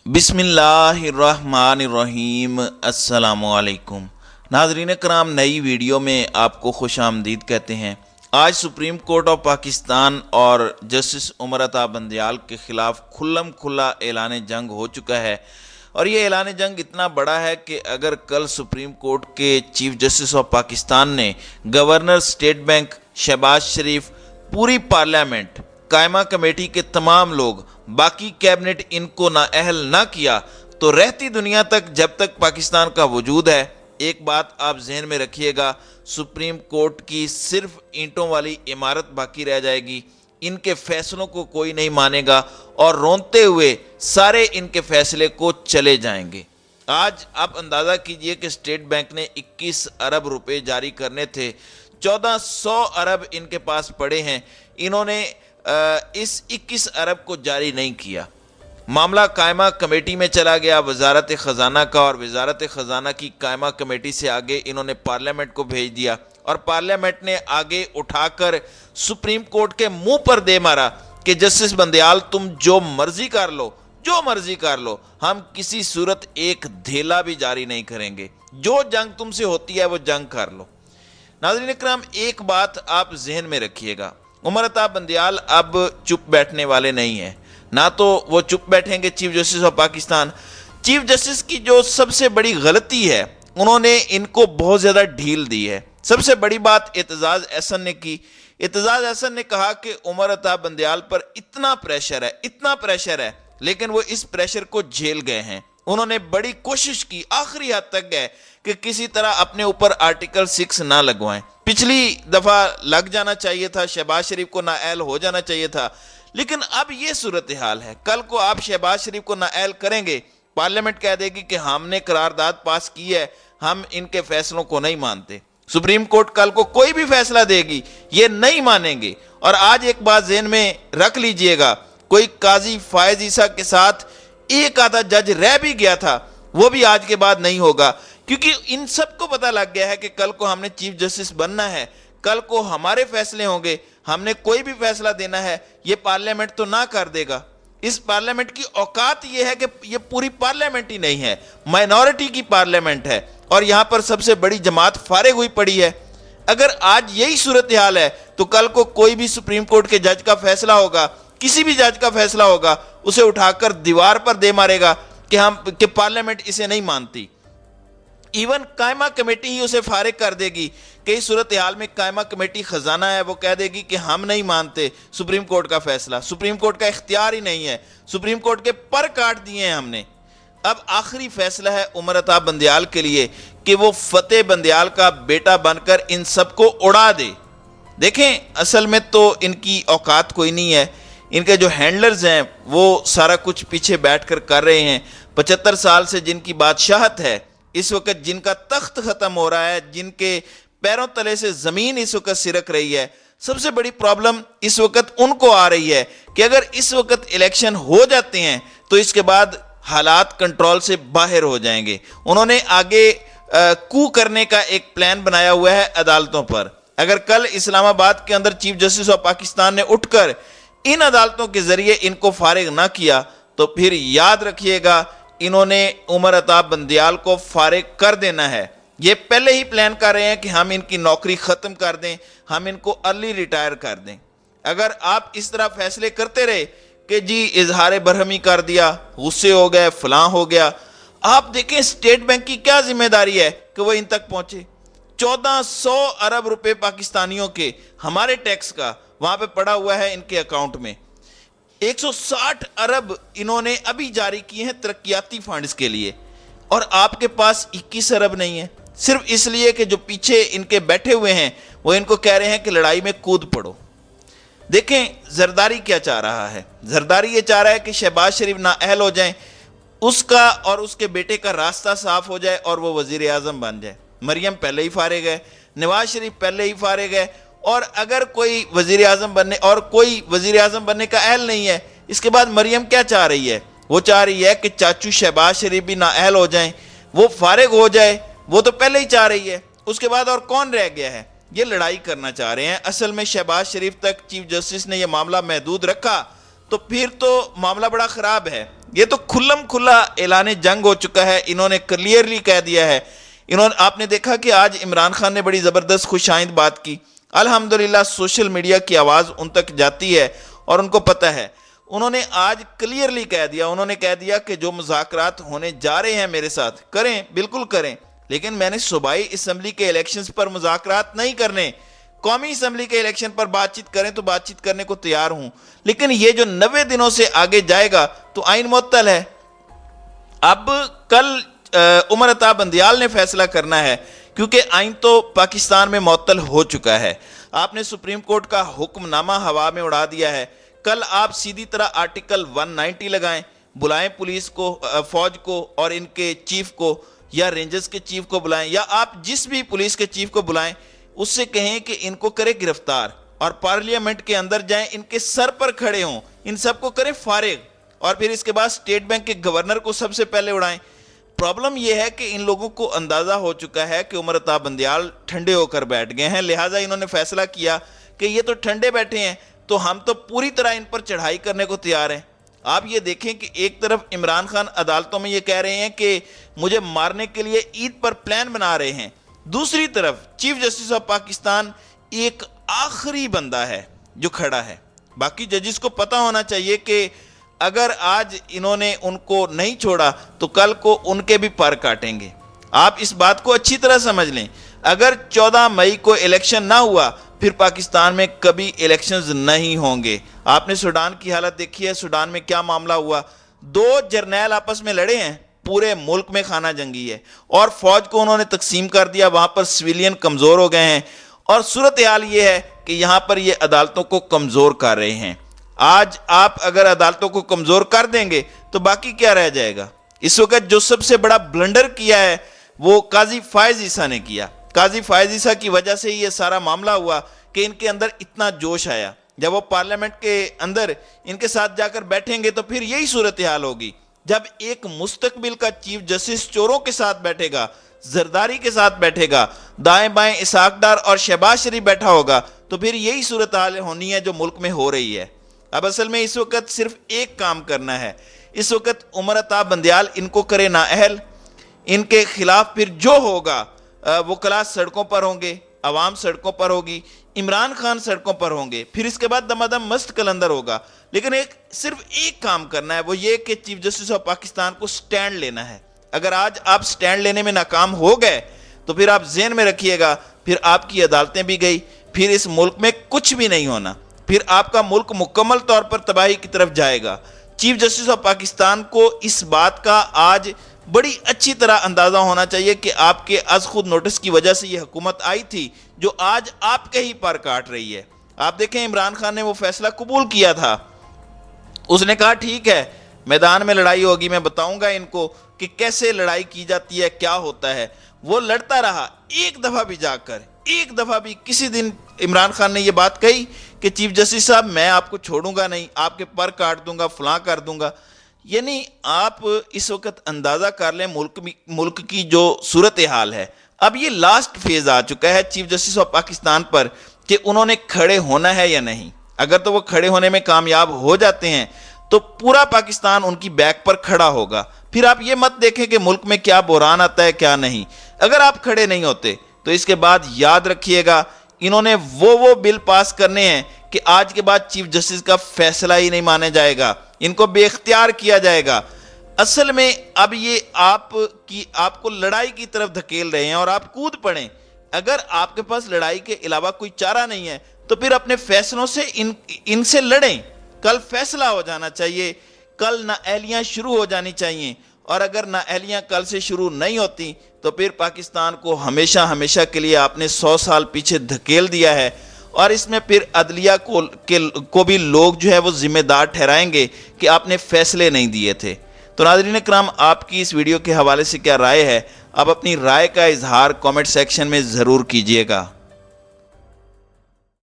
बिस्मिल्लाहिर्रहमानिर्रहीम। अस्सलामुअलैकुम नाज़रीन कराम, नई वीडियो में आपको खुश आमदीद कहते हैं। आज सुप्रीम कोर्ट ऑफ पाकिस्तान और जस्टिस उमर अता बंदयाल के ख़िलाफ़ खुल्लम खुल्ला ऐलान जंग हो चुका है। और ये ऐलान जंग इतना बड़ा है कि अगर कल सुप्रीम कोर्ट के चीफ जस्टिस ऑफ पाकिस्तान ने गवर्नर स्टेट बैंक शहबाज शरीफ, पूरी पार्लियामेंट, कायमा कमेटी के तमाम लोग, बाकी कैबिनेट इनको नाअहल ना किया तो रहती दुनिया तक, जब तक पाकिस्तान का वजूद है, एक बात आप जहन में रखिएगा, सुप्रीम कोर्ट की सिर्फ ईंटों वाली इमारत बाकी रह जाएगी। इनके फैसलों को कोई नहीं मानेगा और रोनते हुए सारे इनके फैसले को चले जाएंगे। आज आप अंदाज़ा कीजिए कि स्टेट बैंक ने 21 अरब रुपए जारी करने थे, 1400 अरब इनके पास पड़े हैं। इन्होंने इस 21 अरब को जारी नहीं किया। मामला कायमा कमेटी में चला गया वजारत ख़जाना का, और वजारत ख़जाना की कायमा कमेटी से आगे इन्होंने पार्लियामेंट को भेज दिया और पार्लियामेंट ने आगे उठाकर सुप्रीम कोर्ट के मुंह पर दे मारा कि जस्टिस बंदयाल, तुम जो मर्जी कर लो, जो मर्जी कर लो, हम किसी सूरत एक धेला भी जारी नहीं करेंगे। जो जंग तुमसे होती है वो जंग कर लो। नाज़रीन इकराम, एक बात आप जहन में रखिएगा, उमर अता बंदयाल अब चुप बैठने वाले नहीं हैं। ना तो वो चुप बैठेंगे chief justice of Pakistan. Chief justice की जो सबसे बड़ी गलती है, उन्होंने इनको बहुत ज़्यादा ढील दी है। सबसे बड़ी बात एतजाज़ एहसन ने की। एतजाज़ एहसन ने कहा कि उमर अता बंदयाल पर इतना प्रेशर है, इतना प्रेशर है, लेकिन वो इस प्रेशर को झेल गए हैं। उन्होंने बड़ी कोशिश की, आखिरी हद तक गए कि किसी तरह अपने ऊपर आर्टिकल 6 ना लगवाएं। पिछली दफ़ा लग जाना चाहिए था, शहबाज शरीफ को नाअहल हो जाना चाहिए था, लेकिन अब ये सूरत हाल है। कल को आप शहबाज शरीफ को नाअहल करेंगे, पार्लियामेंट कह देगी कि हमने करारदाद पास की है, हम इनके फैसलों को नहीं मानते। सुप्रीम कोर्ट कल को कोई भी फैसला देगी, ये नहीं मानेंगे। और आज एक बात ज़हन में रख लीजिएगा, कोई काजी फायज ईसा के साथ एक आधा जज रह भी गया था, वो भी आज के बाद नहीं होगा, क्योंकि इन सबको पता लग गया है कि कल को हमने चीफ जस्टिस बनना है, कल को हमारे फैसले होंगे, हमने कोई भी फैसला देना है, ये पार्लियामेंट तो ना कर देगा। इस पार्लियामेंट की औकात ये है कि ये पूरी पार्लियामेंट ही नहीं है, माइनॉरिटी की पार्लियामेंट है, और यहां पर सबसे बड़ी जमात फारिग हुई पड़ी है। अगर आज यही सूरत हाल है तो कल को कोई भी सुप्रीम कोर्ट के जज का फैसला होगा, किसी भी जज का फैसला होगा, उसे उठाकर दीवार पर दे मारेगा कि पार्लियामेंट इसे नहीं मानती। इवन कायमा कमेटी ही उसे फारिग कर देगी कि इस सूरत हाल में कायमा कमेटी खजाना है, वो कह देगी कि हम नहीं मानते सुप्रीम कोर्ट का फैसला, सुप्रीम कोर्ट का इख्तियार ही नहीं है, सुप्रीम कोर्ट के पर काट दिए हैं हमने। अब आखिरी फैसला है उमर अता बंदयाल के लिए कि वो फतेह बंदयाल का बेटा बनकर इन सबको उड़ा दे। देखें, असल में तो इनकी औकात कोई नहीं है। इनके जो हैंडलर्स हैं वो सारा कुछ पीछे बैठकर कर रहे हैं। 75 साल से जिनकी बादशाहत है, इस वक्त जिनका तख्त खत्म हो रहा है, जिनके पैरों तले से जमीन इस वक्त सिरक रही है, सबसे बड़ी प्रॉब्लम इस वक्त उनको आ रही है कि अगर इस वक्त इलेक्शन हो जाते हैं तो इसके बाद हालात कंट्रोल से बाहर हो जाएंगे। उन्होंने आगे कू करने का एक प्लान बनाया हुआ है अदालतों पर। अगर कल इस्लामाबाद के अंदर चीफ जस्टिस ऑफ पाकिस्तान ने उठकर इन अदालतों के जरिए इनको फारिग ना किया तो फिर याद रखिएगा, इन्होंने उमर अता बंदयाल को फारिग कर देना है। ये पहले ही प्लान कर रहे हैं कि हम इनकी नौकरी ख़त्म कर दें, हम इनको अर्ली रिटायर कर दें। अगर आप इस तरह फैसले करते रहे कि जी इजहार बरहमी कर दिया, गुस्से हो गए, फलां हो गया, आप देखें स्टेट बैंक की क्या जिम्मेदारी है कि वो इन तक पहुंचे। 1400 अरब रुपए पाकिस्तानियों के, हमारे टैक्स का, वहां पे पड़ा हुआ है इनके अकाउंट में। 160 अरब इन्होंने अभी जारी किए हैं तरक्याती फंड्स के लिए, और आपके पास 21 अरब नहीं है, सिर्फ इसलिए कि जो पीछे इनके बैठे हुए हैं वो इनको कह रहे हैं कि लड़ाई में कूद पड़ो। देखें जरदारी क्या चाह रहा है। जरदारी ये चाह रहा है कि शहबाज शरीफ नाअहल हो जाएं, उसका और उसके बेटे का रास्ता साफ हो जाए और वो वजीर आजम बन जाए। मरियम पहले ही फारिग है, नवाज शरीफ पहले ही फारिग है, और अगर कोई वजीर आजम बनने, और कोई वजीर आजम बनने का अहल नहीं है, इसके बाद मरियम क्या चाह रही है? वो चाह रही है कि चाचू शहबाज शरीफ भी नाअहल हो जाएं, वो फारिग हो जाए, वो तो पहले ही चाह रही है। उसके बाद और कौन रह गया है? ये लड़ाई करना चाह रहे हैं। असल में शहबाज शरीफ तक चीफ जस्टिस ने यह मामला महदूद रखा तो फिर तो मामला बड़ा ख़राब है। یہ تو کھلم کھلا اعلان جنگ ہو چکا ہے. انہوں نے کلیئرلی کہہ دیا ہے. آپ نے دیکھا کہ آج عمران خان نے بڑی زبردست خوش آئند بات کی. الحمدللہ سوشل میڈیا کی آواز ان تک جاتی ہے اور ان کو پتہ ہے. انہوں نے آج کلیئرلی کہہ دیا, انہوں نے کہہ دیا کہ جو مذاکرات ہونے جا رہے ہیں میرے ساتھ کریں, بالکل کریں, لیکن میں نے صوبائی اسمبلی کے الیکشنز پر مذاکرات نہیں کرنے. قومی اسمبلی کے الیکشن پر بات چیت کریں تو بات چیت کرنے کو تیار ہوں, لیکن یہ جو 90 دنوں سے آگے جائے گا تو آئین معطل ہے. اب کل عمر عطا بندیال نے فیصلہ کرنا ہے, کیونکہ آئین تو پاکستان میں معطل ہو چکا ہے. آپ نے سپریم کورٹ کا حکم نامہ ہوا میں اڑا دیا ہے. کل آپ سیدھی طرح آرٹیکل 190 لگائیں, بلائیں پولیس کو, فوج کو اور ان کے چیف کو, یا رینجرز کے چیف کو بلائیں, یا آپ جس بھی پولیس کے چیف کو بلائیں, اس سے کہیں کہ ان کو کرے گرفتار اور پارلیمنٹ کے اندر جائیں, ان کے سر پر کھڑے ہوں, ان سب کو کریں فارغ, اور پھر اس کے بعد اسٹیٹ بینک کے گورنر کو سب سے پہلے اڑائیں. پرابلم یہ ہے کہ ان لوگوں کو اندازہ ہو چکا ہے کہ عمر عطا بندیال ٹھنڈے ہو کر بیٹھ گئے ہیں, لہٰذا انہوں نے فیصلہ کیا کہ یہ تو ٹھنڈے بیٹھے ہیں تو ہم تو پوری طرح ان پر چڑھائی کرنے کو تیار ہیں. آپ یہ دیکھیں کہ ایک طرف عمران خان عدالتوں میں یہ کہہ رہے ہیں کہ مجھے مارنے کے لیے عید پر پلان بنا رہے ہیں, دوسری طرف چیف جسٹس آف پاکستان ایک آخری بندہ ہے جو کھڑا ہے. باقی ججز کو پتہ ہونا چاہیے کہ اگر آج انہوں نے ان کو نہیں چھوڑا تو کل کو ان کے بھی پر کاٹیں گے. آپ اس بات کو اچھی طرح سمجھ لیں, اگر 14 مئی کو الیکشن نہ ہوا پھر پاکستان میں کبھی الیکشنز نہیں ہوں گے. آپ نے سوڈان کی حالت دیکھی ہے, سوڈان میں کیا معاملہ ہوا, 2 جرنیل آپس میں لڑے ہیں, پورے ملک میں خانہ جنگی ہے, اور فوج کو انہوں نے تقسیم کر دیا, وہاں پر سویلین کمزور ہو گئے ہیں, اور صورتحال یہ ہے کہ یہاں پر یہ عدالتوں کو کمزور کر رہے ہیں. آج آپ اگر عدالتوں کو کمزور کر دیں گے تو باقی کیا رہ جائے گا. اس وقت جو سب سے بڑا بلنڈر کیا ہے وہ قاضی فائز عیسیٰ نے کیا. قاضی فائز عیسیٰ کی وجہ سے یہ سارا معاملہ ہوا کہ ان کے اندر اتنا جوش آیا. جب وہ پارلیمنٹ کے اندر ان کے ساتھ جا کر بیٹھیں گے تو پھر یہی صورتحال ہوگی. جب ایک مستقبل کا چیف جسٹس چوروں کے ساتھ بیٹھے گا, زرداری کے ساتھ بیٹھے گا, دائیں بائیں اسحاق ڈار اور شہباز شریف بیٹھا ہوگا, تو پھر یہی صورتحال ہونی ہے جو ملک میں ہو رہی ہے. اب اصل میں اس وقت صرف ایک کام کرنا ہے. اس وقت عمر عطا بندیال ان کو کرے نااہل, ان کے خلاف پھر جو ہوگا وکلاء سڑکوں پر ہوں گے, عوام سڑکوں پر ہوگی, عمران خان سڑکوں پر ہوں گے, پھر اس کے بعد دمادم مست کلندر ہوگا. لیکن صرف ایک کام کرنا ہے, وہ یہ کہ چیف جسٹس آف پاکستان کو سٹینڈ لینا ہے. اگر آج آپ سٹینڈ لینے میں ناکام ہو گئے تو پھر آپ ذہن میں رکھیے گا, پھر آپ کی عدالتیں بھی گئی, پھر اس ملک میں کچھ بھی نہیں ہونا, پھر آپ کا ملک مکمل طور پر تباہی کی طرف جائے گا. چیف جسٹس آف پاکستان کو اس بات کا آج بڑی اچھی طرح اندازہ ہونا چاہیے کہ آپ کے از خود نوٹس کی وجہ سے یہ حکومت آئی تھی جو آج آپ کے ہی پر کاٹ رہی ہے. آپ دیکھیں عمران خان نے وہ فیصلہ قبول کیا تھا, اس نے کہا ٹھیک ہے میدان میں لڑائی ہوگی, میں بتاؤں گا ان کو کہ کیسے لڑائی کی جاتی ہے, کیا ہوتا ہے. وہ لڑتا رہا, ایک دفعہ بھی جا کر, ایک دفعہ بھی کسی دن عمران خان نے یہ بات کہی کہ چیف جسٹس صاحب میں آپ کو چھوڑوں گا نہیں, آپ کے پر کاٹ دوں گا, فلاں کر دوں گا. یعنی آپ اس وقت اندازہ کر لیں ملک کی جو صورتحال ہے. اب یہ لاسٹ فیز آ چکا ہے چیف جسٹس آف پاکستان پر کہ انہوں نے کھڑے ہونا ہے یا نہیں. اگر تو وہ کھڑے ہونے میں کامیاب ہو جاتے ہیں تو پورا پاکستان ان کی بیک پر کھڑا ہوگا. پھر آپ یہ مت دیکھیں کہ ملک میں کیا بحران آتا ہے کیا نہیں. اگر آپ کھڑے نہیں ہوتے تو اس کے بعد یاد رکھیے گا انہوں نے وہ بل پاس کرنے ہیں کہ آج کے بعد چیف جسٹس کا فیصلہ ہی نہیں مانا جائے گا, ان کو بے اختیار کیا جائے گا. اصل میں اب یہ آپ کو لڑائی کی طرف دھکیل رہے ہیں اور آپ کود پڑیں. اگر آپ کے پاس لڑائی کے علاوہ کوئی چارہ نہیں ہے تو پھر اپنے فیصلوں سے ان سے لڑیں. کل فیصلہ ہو جانا چاہیے, کل نااہلیاں شروع ہو جانی چاہیے, اور اگر نااہلیاں کل سے شروع نہیں ہوتی تو پھر پاکستان کو ہمیشہ کے لیے آپ نے 100 سال پیچھے دھکیل دیا ہے, اور اس میں پھر عدلیہ کو بھی لوگ جو ہے وہ ذمہ دار ٹھہرائیں گے کہ آپ نے فیصلے نہیں دیے تھے. تو ناظرین کرام, آپ کی اس ویڈیو کے حوالے سے کیا رائے ہے؟ آپ اپنی رائے کا اظہار کامنٹ سیکشن میں ضرور کیجیے گا.